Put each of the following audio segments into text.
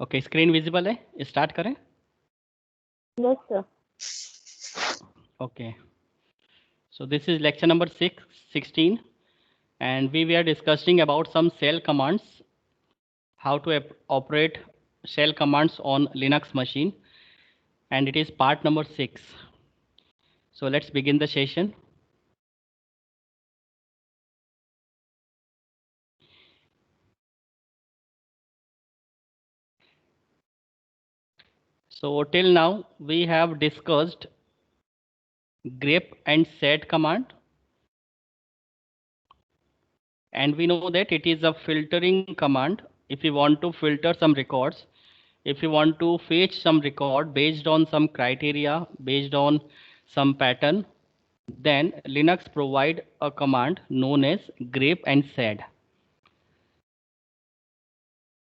Okay, screen visible है, start करें। Yes, sir. Okay, so this is lecture number 16 and we were discussing about some shell commands, how to operate shell commands on Linux machine, and it is part number 6. So let's begin the session. So till now we have discussed grep and set command, and we know that it is a filtering command. If you want to filter some records, if you want to fetch some record based on some criteria, based on some pattern, then Linux provide a command known as grep and sed.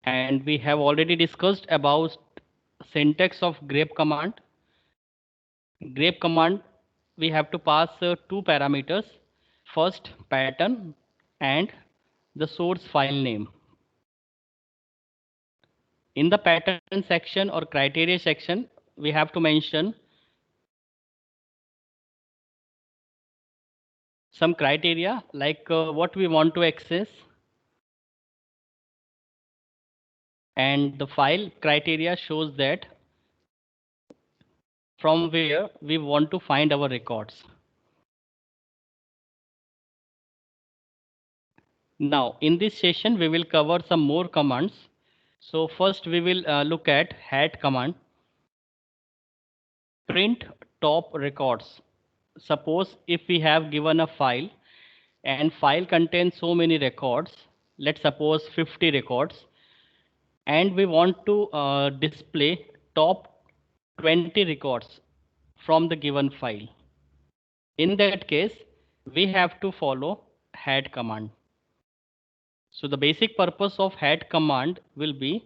And we have already discussed about syntax of grep command. Grep command, we have to pass two parameters, first pattern and the source file name. In the pattern section or criteria section, we have to mention some criteria like what we want to access, and the file criteria shows that from where we want to find our records. Now in this session we will cover some more commands. So first we will look at hat command. Print top records. Suppose if we have given a file and file contains so many records, let's suppose 50 records, and we want to display top 20 records from the given file. In that case, we have to follow hat command. So the basic purpose of hat command will be,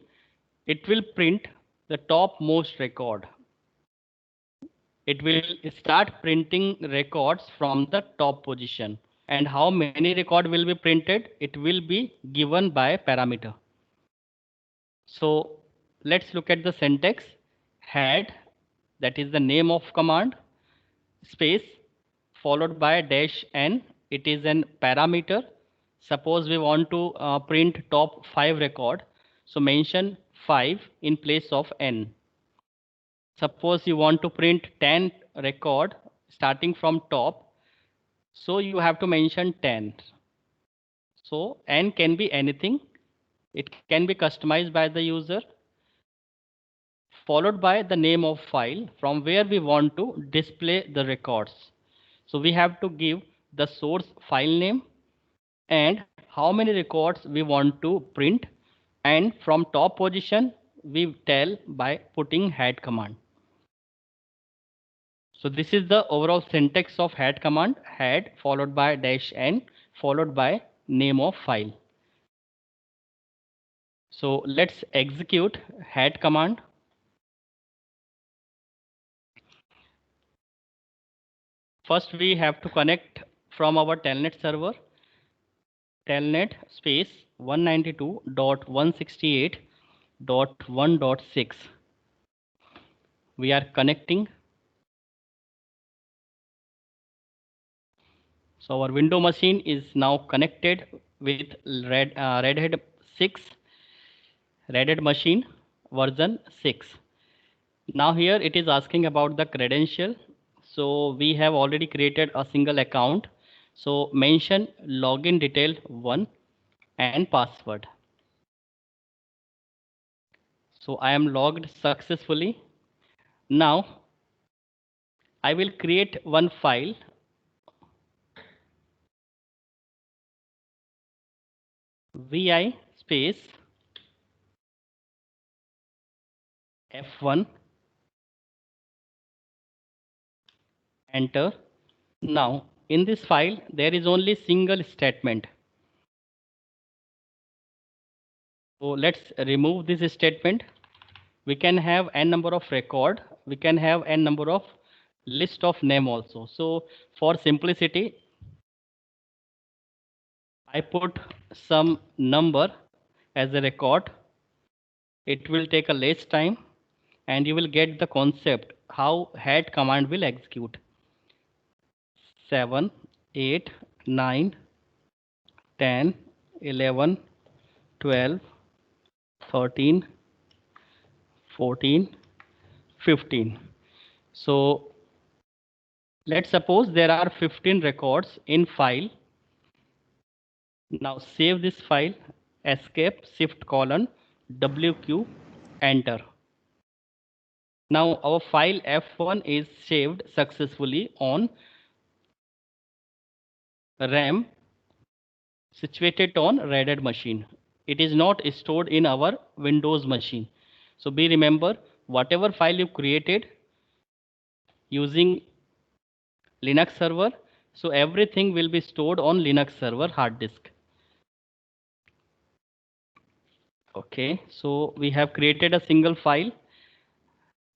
it will print the topmost record. It will start printing records from the top position. And how many record will be printed? It will be given by parameter. So let's look at the syntax. Hat, that is the name of command, space followed by dash n. It is an parameter. Suppose we want to print top 5 record, so mention 5 in place of n. Suppose you want to print 10 record starting from top, so you have to mention 10. So n can be anything. It can be customized by the user, followed by the name of file from where we want to display the records. So we have to give the source file name and how many records we want to print, and from top position we tell by putting hat command. So this is the overall syntax of hat command. Hat followed by dash n followed by name of file. So let's execute hat command. First we have to connect from our telnet server, telnet space 192.168.1.6. We are connecting. So our window machine is now connected with Red Hat 6, Red Hat machine version 6. Now here it is asking about the credential. So we have already created a single account. So mention login detail 1 and password. So I am logged successfully. Now I will create one file. Vi space F1, enter. Now in this file there is only single statement. So let's remove this statement. We can have n number of record, we can have n number of list of name also. So for simplicity, I put some number as a record. it will take a less time, and you will get the concept how head command will execute. 7, 8, 9, 10, 11, 12, 13, 14, 15. So let's suppose there are 15 records in file. Now save this file, escape, shift colon, WQ, enter. Now our file F1 is saved successfully on RAM situated on Red Hat machine. It is not stored in our Windows machine. So be remember, whatever file you created using Linux server, so everything will be stored on Linux server hard disk. Okay, so we have created a single file.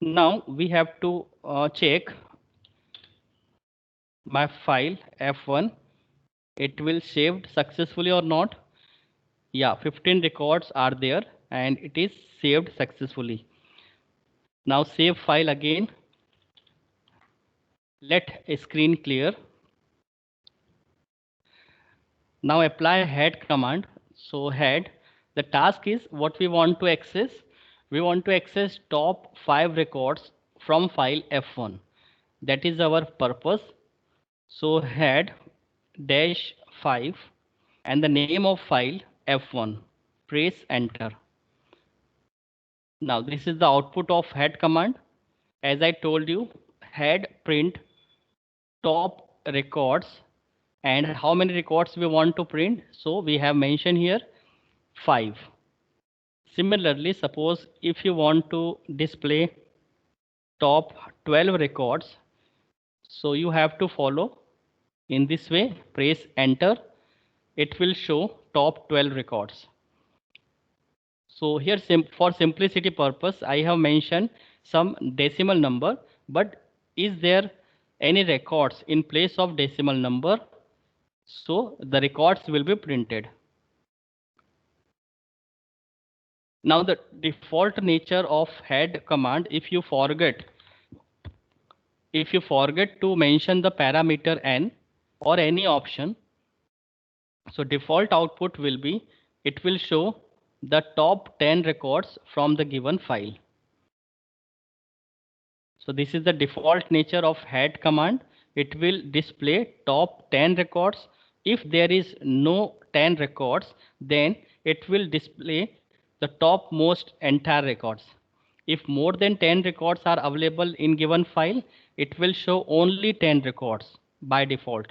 Now we have to check my file F1, it will saved successfully or not. Yeah, 15 records are there and it is saved successfully. Now save file again. Let a screen clear. Now apply head command. So head, the task is what we want to access. We want to access top 5 records from file F1. That is our purpose. So head dash 5 and the name of file F1. Press enter. Now this is the output of head command. As I told you, head print top records, and how many records we want to print. So we have mentioned here 5. Similarly, suppose if you want to display top 12 records, so you have to follow in this way, press enter, it will show top 12 records. So here for simplicity purpose, I have mentioned some decimal number, but is there any records in place of decimal number? So the records will be printed. Now the default nature of head command, if you forget to mention the parameter n or any option, so default output will be, it will show the top 10 records from the given file. So this is the default nature of head command. It will display top 10 records. If there is no 10 records, then it will display the topmost entire records. If more than 10 records are available in given file, it will show only 10 records by default.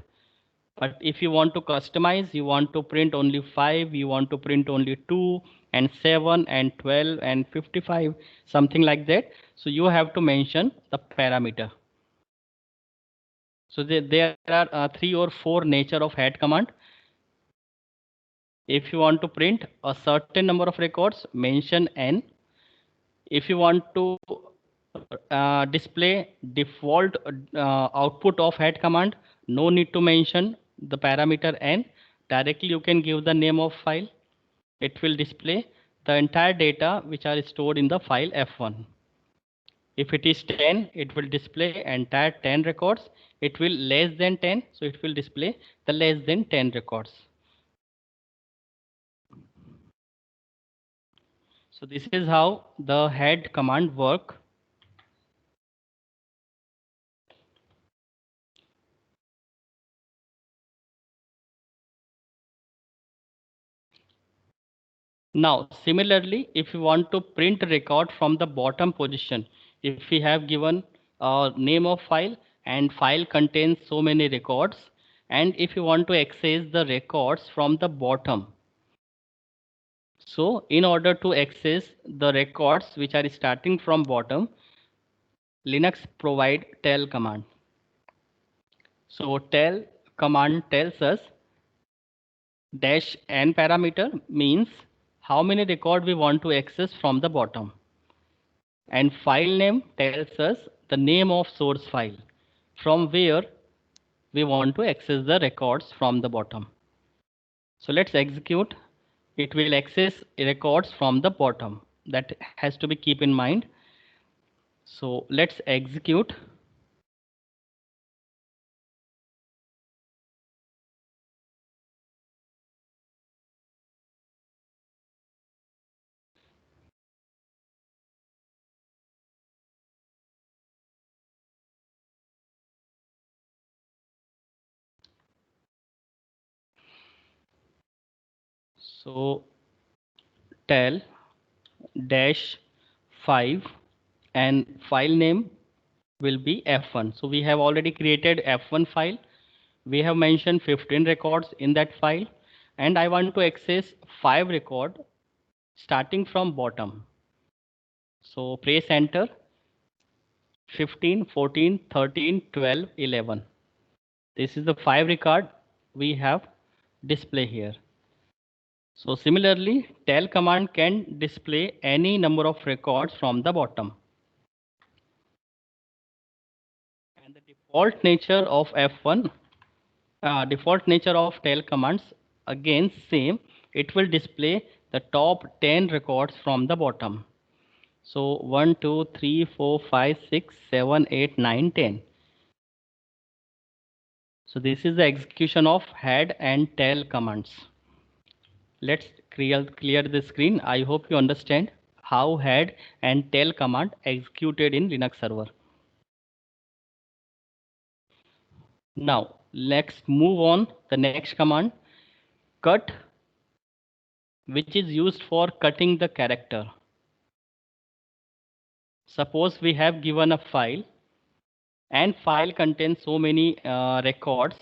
But if you want to customize, you want to print only 5, you want to print only 2 and 7 and 12 and 55, something like that. So you have to mention the parameter. So there are 3 or 4 nature of head command. If you want to print a certain number of records, mention n. If you want to display default output of head command, no need to mention the parameter n. Directly you can give the name of file. It will display the entire data which are stored in the file F1. If it is 10, it will display entire 10 records. It will less than 10, so it will display the less than 10 records. So this is how the head command work. Now, similarly, if you want to print a record from the bottom position, if we have given a name of file and file contains so many records, and if you want to access the records from the bottom, so in order to access the records which are starting from bottom, Linux provide tell command. So tell command tells us dash n parameter means how many record we want to access from the bottom, and file name tells us the name of source file from where we want to access the records from the bottom. So let's execute. It will access records from the bottom. That has to be keep in mind. So let's execute. So tel dash 5 and file name will be F1. So we have already created F1 file. We have mentioned 15 records in that file, and I want to access 5 record starting from bottom. So press enter. 15, 14, 13, 12, 11. This is the 5 record we have display here. So similarly, tel command can display any number of records from the bottom. And the default nature of F1, default nature of tel commands, again same, it will display the top 10 records from the bottom. So 1, 2, 3, 4, 5, 6, 7, 8, 9, 10. So this is the execution of head and tail commands. Let's clear the screen. I hope you understand how head and tail command executed in Linux server. Now let's move on the next command, cut, which is used for cutting the character. Suppose we have given a file and file contains so many records.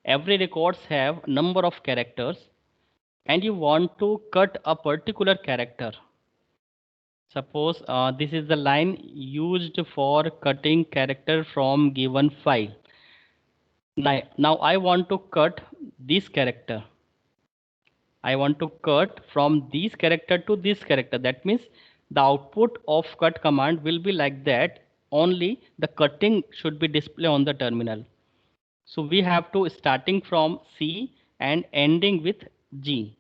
Every records have number of characters and you want to cut a particular character. Suppose this is the line used for cutting character from given file. Now I want to cut this character. I want to cut from this character to this character. That means the output of cut command will be like that. Only the cutting should be displayed on the terminal. So we have to starting from C and ending with G.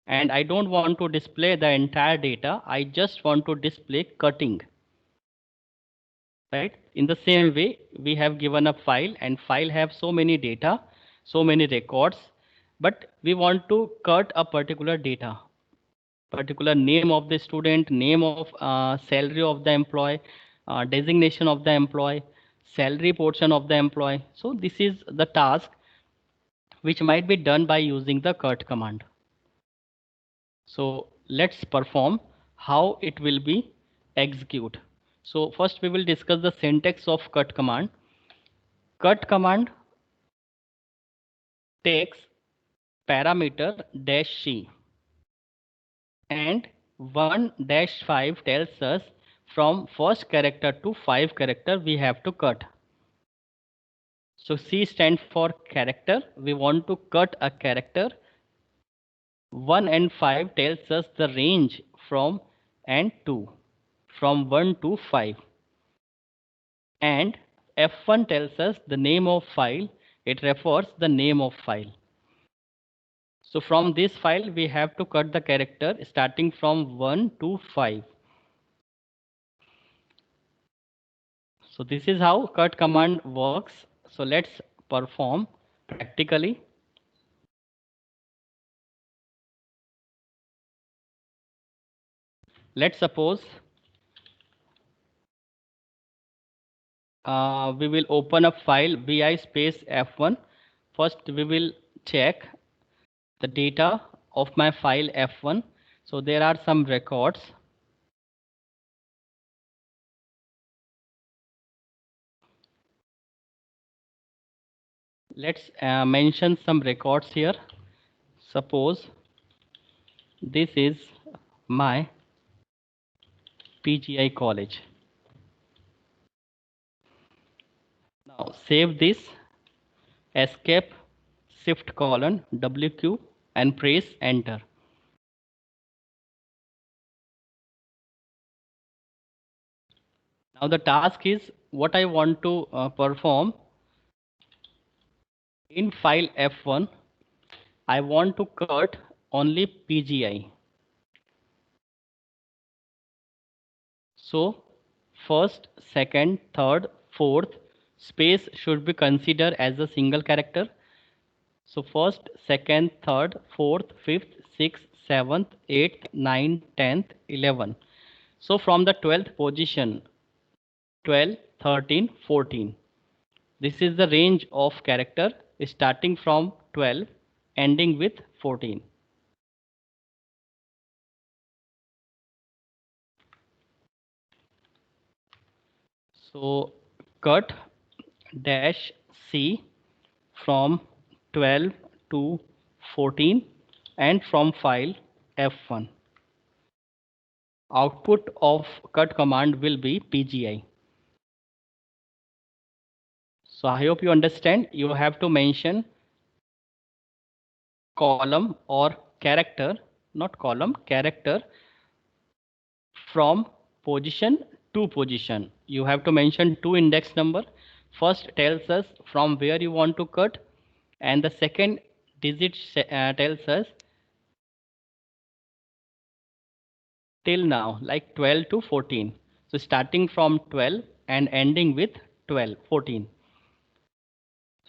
And I don't want to display the entire data. I just want to display cutting. Right? In the same way, we have given a file and file have so many data, so many records, but we want to cut a particular data, particular name of the student, name of salary of the employee, designation of the employee, salary portion of the employee. So this is the task which might be done by using the cut command. So let's perform how it will be execute. So first we will discuss the syntax of cut command. Cut command takes parameter dash c and 1 dash 5 tells us from first character to 5 character we have to cut. So C stands for character. We want to cut a character. 1 and 5 tells us the range from and to, from 1 to 5. And F1 tells us the name of file. It refers the name of file. So from this file, we have to cut the character starting from 1 to 5. So this is how cut command works. So let's perform practically. Let's suppose we will open a file vi space f1. First, we will check the data of my file f1. So there are some records. Let's mention some records here. Suppose this is my PGI college. Now save this, escape, shift colon WQ and press enter. Now the task is what I want to perform. In file F1, I want to cut only PGI. So first, second, third, fourth space should be considered as a single character. So first, second, third, fourth, fifth, sixth, seventh, eighth, ninth, 10th, 11. So from the 12th position, 12, 13, 14. This is the range of character starting from 12, ending with 14. So cut dash C from 12 to 14 and from file F1. Output of cut command will be PGI. So I hope you understand. You have to mention column or character, not column, character from position to position. You have to mention two index number. First tells us from where you want to cut, and the second digit tells us till now, like 12 to 14. So starting from 12 and ending with 12, 14.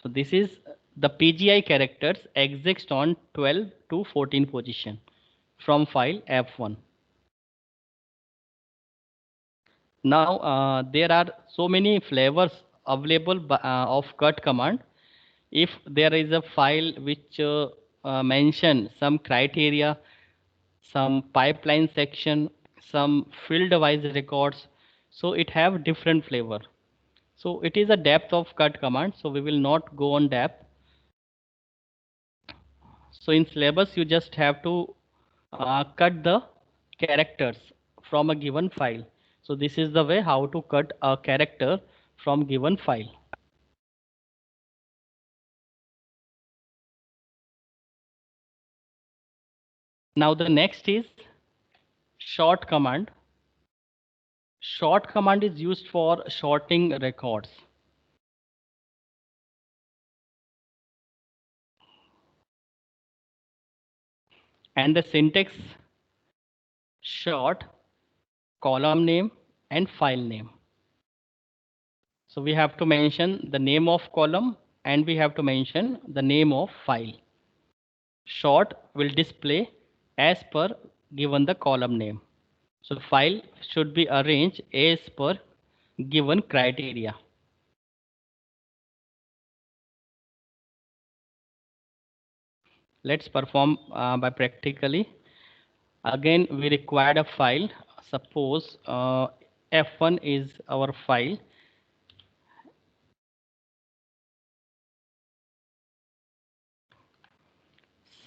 So this is the PGI characters exist on 12 to 14 position from file F1. Now there are so many flavors available of cut command. If there is a file which mention some criteria, some pipeline section, some field wise records, so it have different flavor. So it is a depth of cut command, so we will not go on depth. So in syllabus you just have to cut the characters from a given file. So this is the way how to cut a character from given file. Now the next is short command. Short command is used for sorting records. And the syntax: short, column name and file name. So we have to mention the name of column and we have to mention the name of file. Short will display as per given the column name. So file should be arranged as per given criteria. Let's perform by practically. Again, we required a file. Suppose F1 is our file.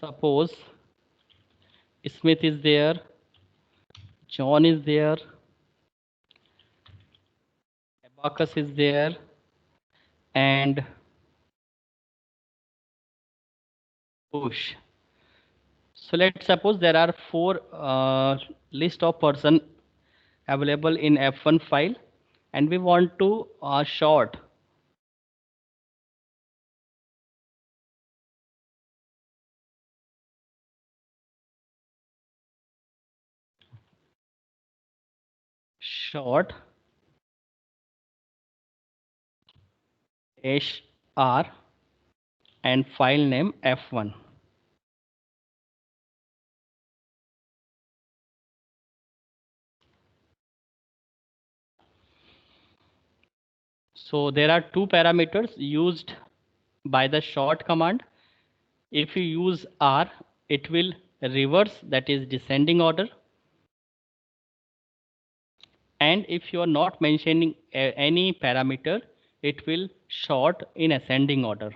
Suppose Smith is there, John is there, Abacus is there, and Bush. So let's suppose there are four list of person available in F1 file, and we want to sort short HR and file name F1. So there are two parameters used by the short command. If you use R, it will reverse, that is descending order. And if you are not mentioning any parameter, it will sort in ascending order.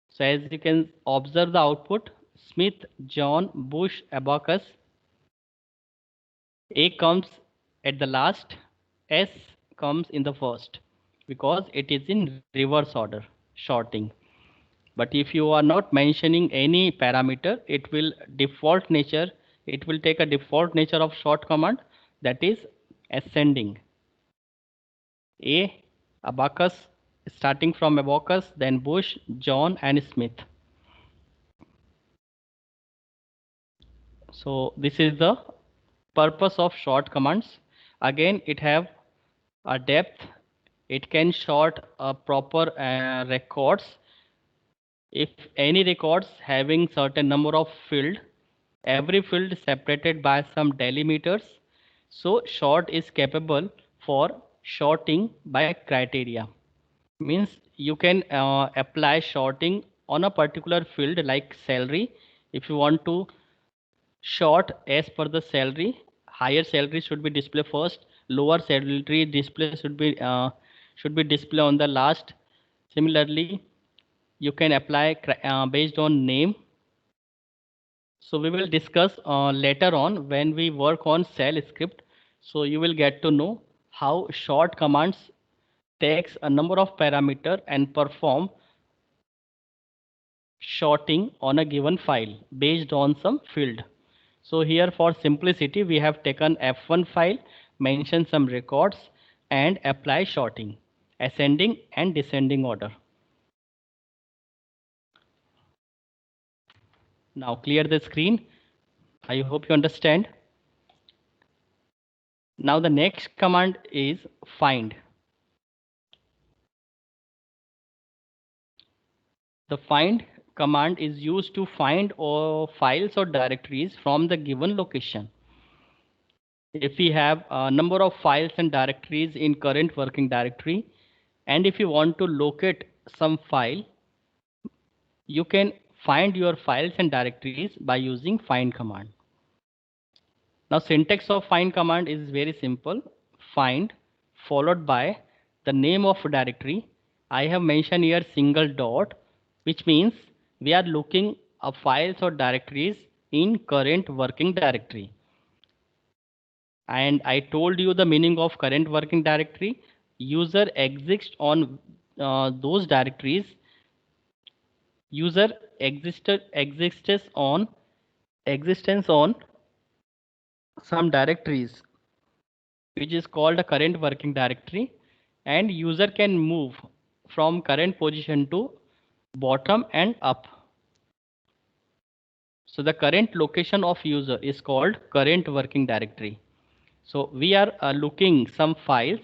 So as you can observe the output, Smith, John, Bush, Abacus, A comes at the last, S comes in the first, because it is in reverse order, sorting. But if you are not mentioning any parameter, it will take a default nature of short command, that is ascending. A, Abacus, starting from Abacus, then Bush, John and Smith. So this is the purpose of short commands. Again, it have a depth. It can sort a proper records. If any records having certain number of field, every field separated by some delimiters, so sort is capable for sorting by criteria. Means you can apply sorting on a particular field like salary. If you want to sort as per the salary, higher salary should be displayed first, lower salary display should be displayed on the last. Similarly, you can apply based on name. So we will discuss later on when we work on cell script. So you will get to know how short commands takes a number of parameter and perform sorting on a given file based on some field. So here for simplicity, we have taken F1 file, mention some records and apply sorting, ascending and descending order. Now clear the screen. I hope you understand. Now the next command is find. The find command is used to find all files or directories from the given location. If we have a number of files and directories in current working directory, and if you want to locate some file, you can find your files and directories by using find command. Now syntax of find command is very simple. Find followed by the name of directory. I have mentioned here single dot, which means we are looking up files or directories in current working directory. And I told you the meaning of current working directory. User exists on those directories. User existence on some directories, which is called a current working directory, and user can move from current position to bottom and up. So the current location of user is called current working directory. So we are looking some files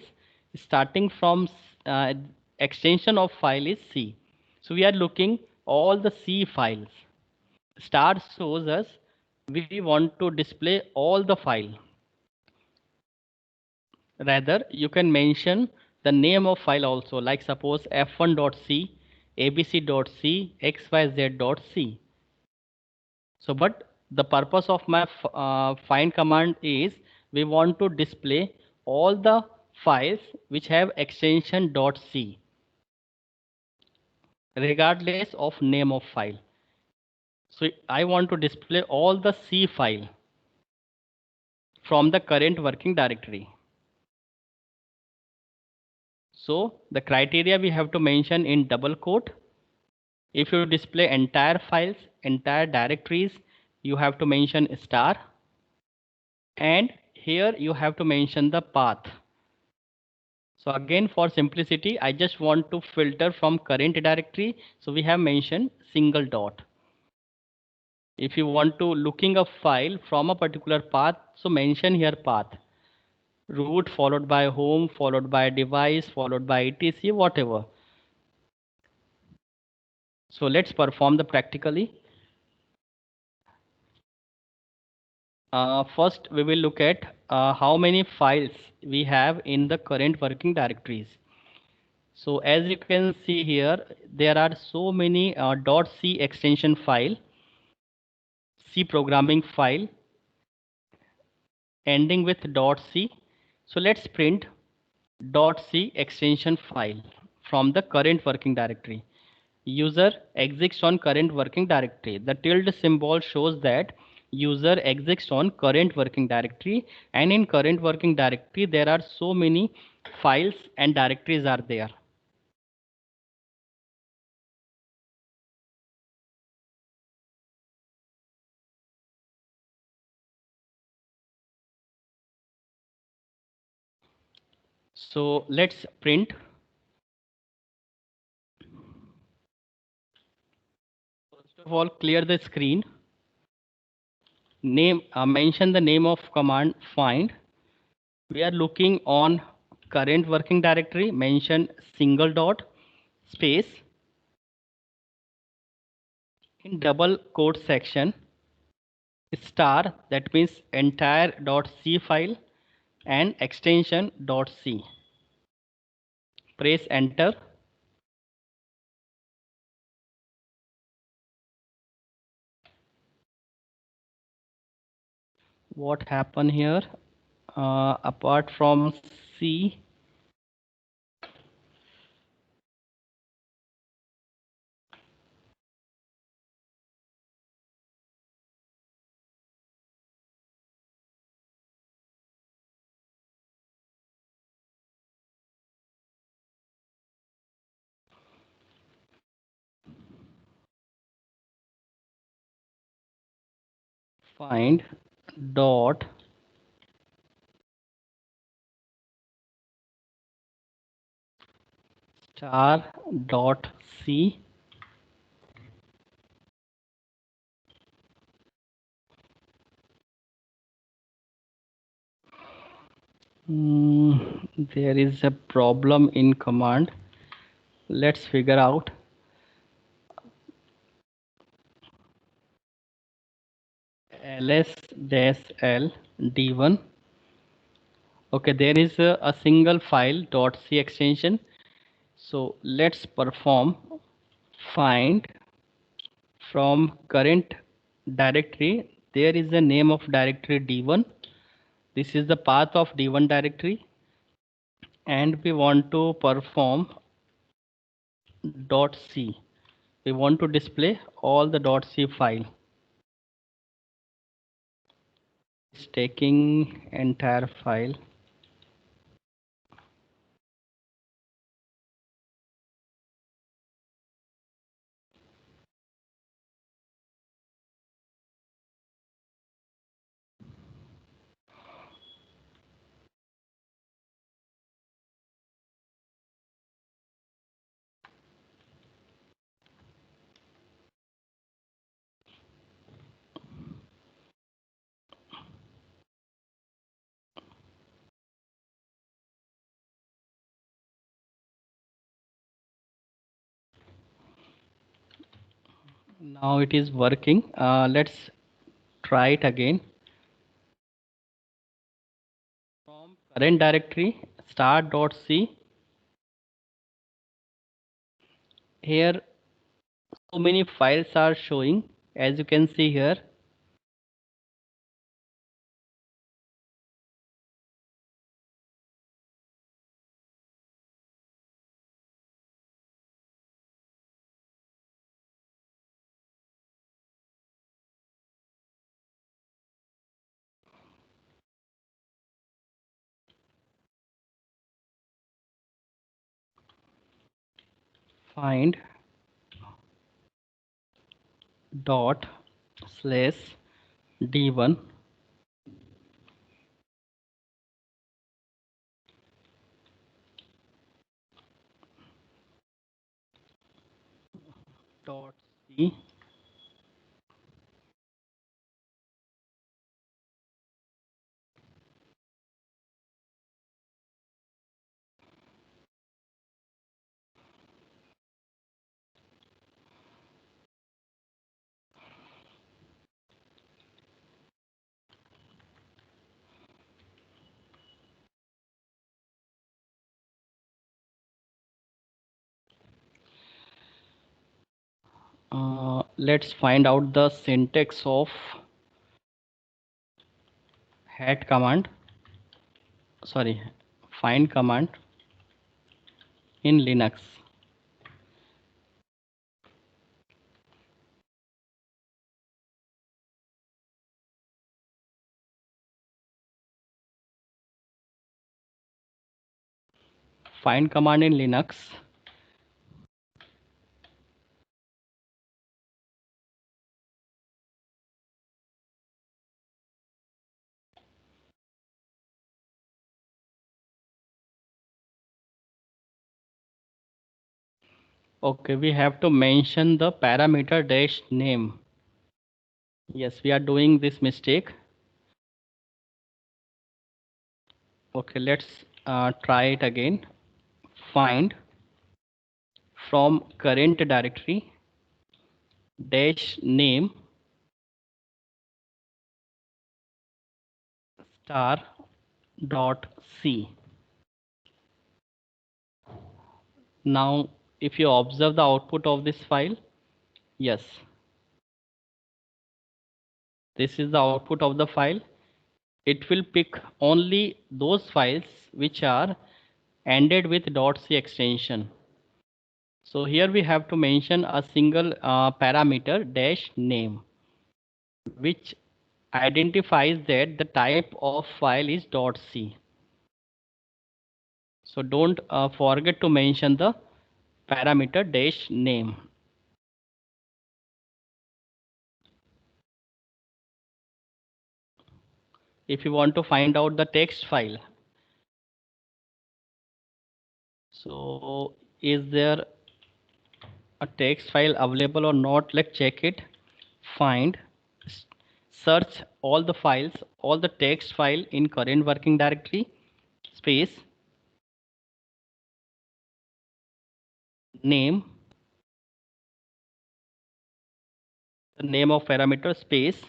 starting from extension of file is C. So we are looking all the C files. Star shows us we want to display all the file. Rather, you can mention the name of file also, like suppose f1.c, abc.c, xyz.c. So, but the purpose of my find command is we want to display all the files which have extension .c regardless of name of file. So I want to display all the C file from the current working directory. So the criteria we have to mention in double quote. If you display entire files, entire directories, you have to mention star. And here you have to mention the path. So again, for simplicity, I just want to filter from current directory. So we have mentioned single dot. If you want to looking a file from a particular path, so mention here path. Root followed by home, followed by device, followed by etc, whatever. So let's perform the practically. First, we will look at how many files we have in the current working directories. So as you can see here, there are so many .c extension file, C programming file ending with .c. So let's print .c extension file from the current working directory. User exists on current working directory. The tilde symbol shows that user exists on current working directory, and in current working directory there are so many files and directories are there. So let's print. First of all, clear the screen. Name mention the name of command find. We are looking on current working directory, mention single dot space in double quote section star, that means entire .c file and extension .c. Press enter. What happened here? Apart from C, find dot star dot C. There is a problem in command. Let's figure out. ls-l d1. Okay, there is a single file .c extension. So let's perform find from current directory. There is a name of directory d1. This is the path of d1 directory, and we want to perform .c. We want to display all the .c file. It's taking entire file. Now it is working. Let's try it again. From current directory start.c. Here so many files are showing, as you can see here. Find dot slash d1 dot c. Let's find out the syntax of hat command, sorry, find command in Linux. Find command in Linux. Okay, we have to mention the parameter dash name. Yes, we are doing this mistake. Okay, let's try it again. Find from current directory dash name star dot c. Now, if you observe the output of this file, yes, this is the output of the file. It will pick only those files which are ended with .c extension. So here we have to mention a single parameter dash name, which identifies that the type of file is .c. So don't forget to mention the parameter dash name. If you want to find out the text file, so is there a text file available or not? Let's check it. Find, search all the files, all the text file in current working directory, space, name, the name of parameter, space,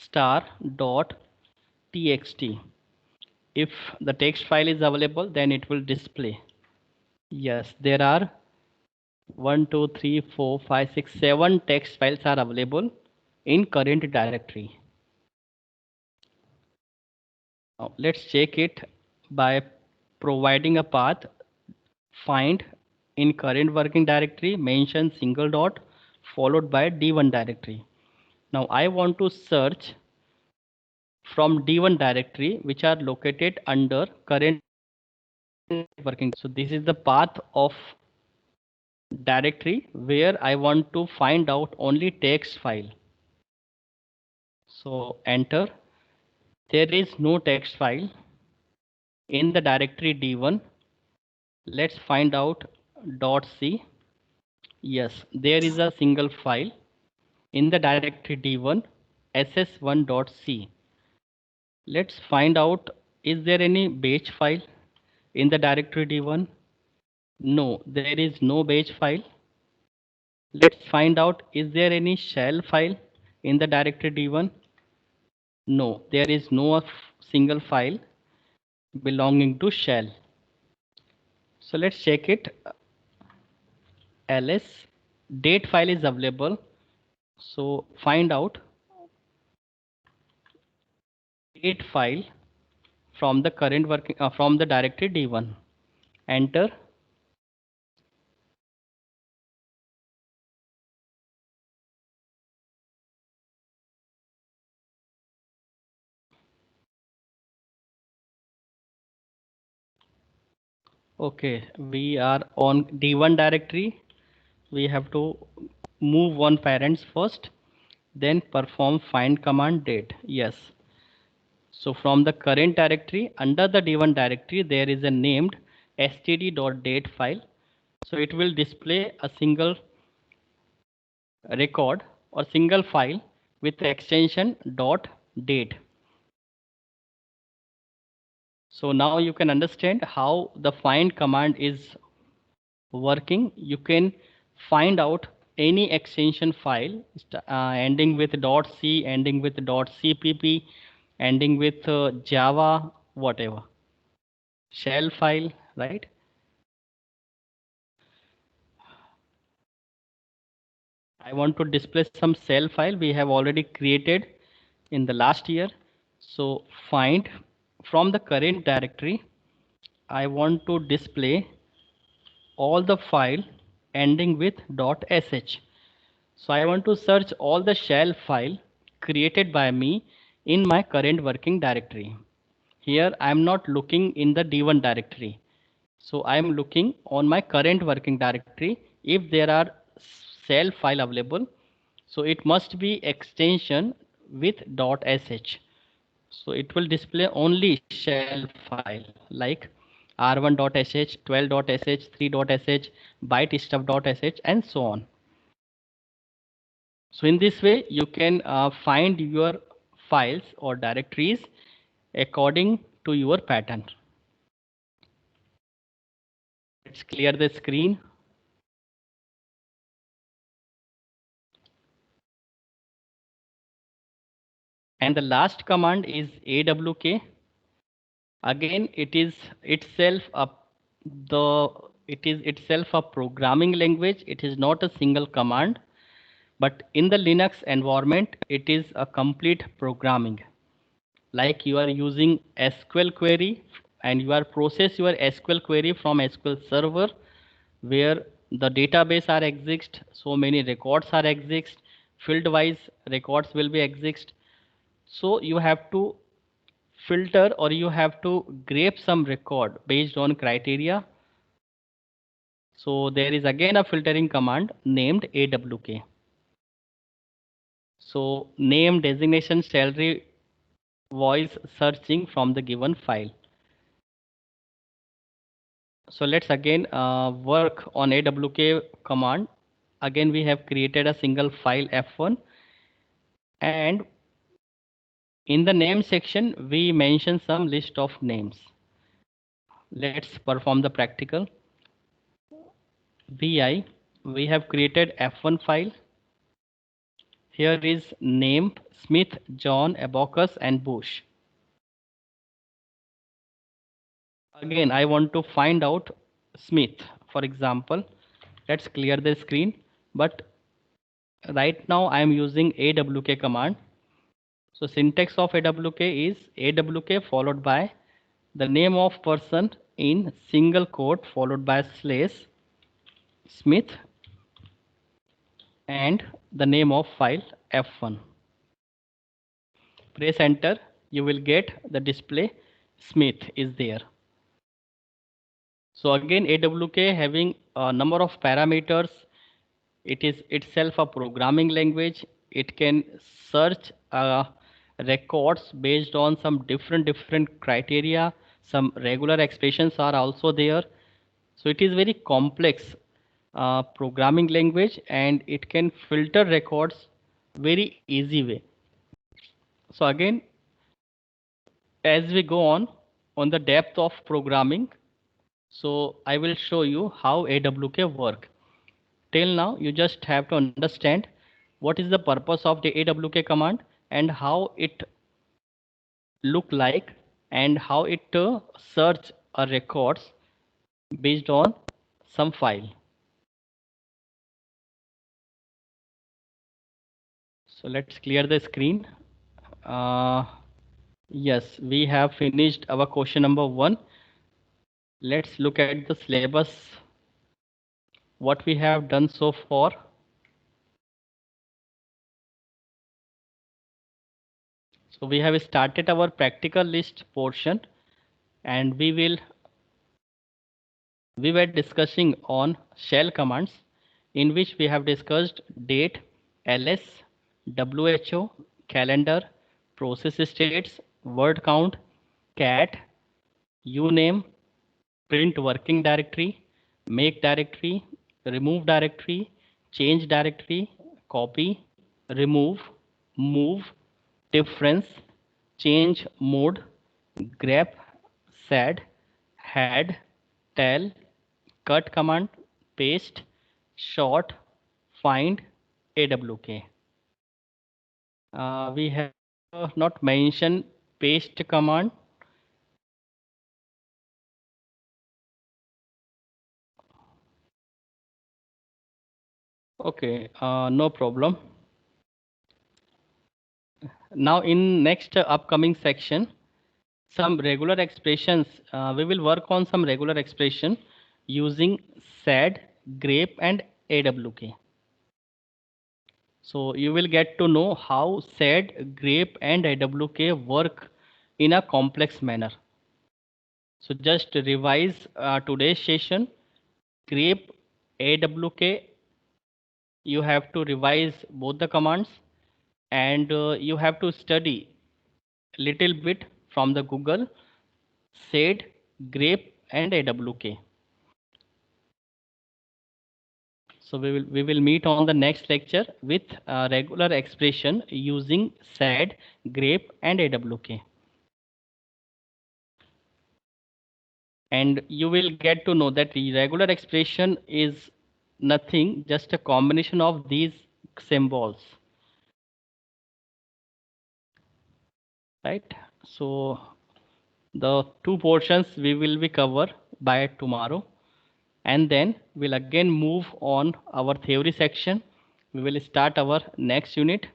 star dot txt. If the text file is available, then it will display. Yes, there are 1, 2, 3, 4, 5, 6, 7 text files are available in current directory. Now let's check it by providing a path. Find in current working directory, mention single dot followed by D1 directory. Now I want to search from D1 directory which are located under current working. So this is the path of directory where I want to find out only text file. So enter. There is no text file in the directory D1. Let's find out .c. Yes, there is a single file in the directory D1 ss1.c. Let's find out, is there any batch file in the directory D1? No, there is no batch file. Let's find out, is there any shell file in the directory D1? No, there is no single file belonging to shell. So let's check it. ls date file is available. So find out date file from the current working from the directory D1. Enter. Okay, we are on D1 directory. We have to move one parents first, then perform find command date. Yes. So from the current directory, under the D1 directory, there is a named std.date file. So it will display a single record or single file with the extension .date. So now you can understand how the find command is working. You can find out any extension file ending with .c, ending with .cpp, ending with Java, whatever, shell file, right? I want to display some shell file we have already created in the last year. So find from the current directory, I want to display all the file ending with .sh. So I want to search all the shell file created by me in my current working directory. Here I am not looking in the D1 directory. So I am looking on my current working directory. If there are shell file available, so it must be extension with .sh. So it will display only shell file like r1.sh, 12.sh, 3.sh, bytestuff.sh, and so on. So in this way, you can find your files or directories according to your pattern. Let's clear the screen. And the last command is awk. Again, it is itself a programming language. It is not a single command, but in the Linux environment, it is a complete programming. Like you are using SQL query and you are process your SQL query from SQL server, where the database are exist, so many records are exist, field wise records will be exist. So you have to filter or you have to grab some record based on criteria. So there is again a filtering command named awk. So name, designation, salary, voice searching from the given file. So let's again work on awk command. Again we have created a single file f1, and in the name section we mention some list of names. Let's perform the practical. Vi, we have created f1 file. Here is name Smith, John, Abacus and Bush. Again I want to find out Smith, for example. Let's clear the screen, but right now I am using awk command. So syntax of awk is awk followed by the name of person in single quote followed by slash Smith and the name of file f1. Press enter, you will get the display Smith is there. So again awk having a number of parameters. It is itself a programming language. It can search records based on some different criteria. Some regular expressions are also there. So it is very complex programming language, and it can filter records very easy way. So again, as we go on the depth of programming, so I will show you how awk work. Till now you just have to understand what is the purpose of the awk command and how it look like and how it search a records based on some file. So let's clear the screen. Yes, we have finished our question number 1. Let's look at the syllabus, what we have done so far. So we have started our practical list portion, and we were discussing on shell commands, in which we have discussed date, ls, who, calendar, process states, word count, cat, uname, print working directory, make directory, remove directory, change directory, copy, remove, move, difference, change mode, grep, sad, had, tell, cut command, paste, short, find, awk. We have not mentioned paste command. Okay, no problem. Now in next upcoming section, some regular expressions, we will work on some regular expression using sad, grep and awk. So you will get to know how sad, grep and awk work in a complex manner. So just revise today's session. Grep, awk, you have to revise both the commands, and you have to study little bit from the Google, sad, grep and awk. So we will meet on the next lecture with regular expression using sad, grep and awk. and you will get to know that the regular expression is nothing, just a combination of these symbols, right? So the two portions we will be cover by tomorrow, and then we'll again move on our theory section. We will start our next unit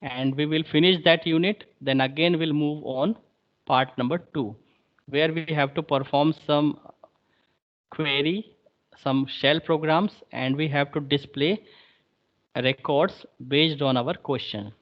and we will finish that unit. Then again we'll move on part number 2, where we have to perform some query, some shell programs, and we have to display records based on our question.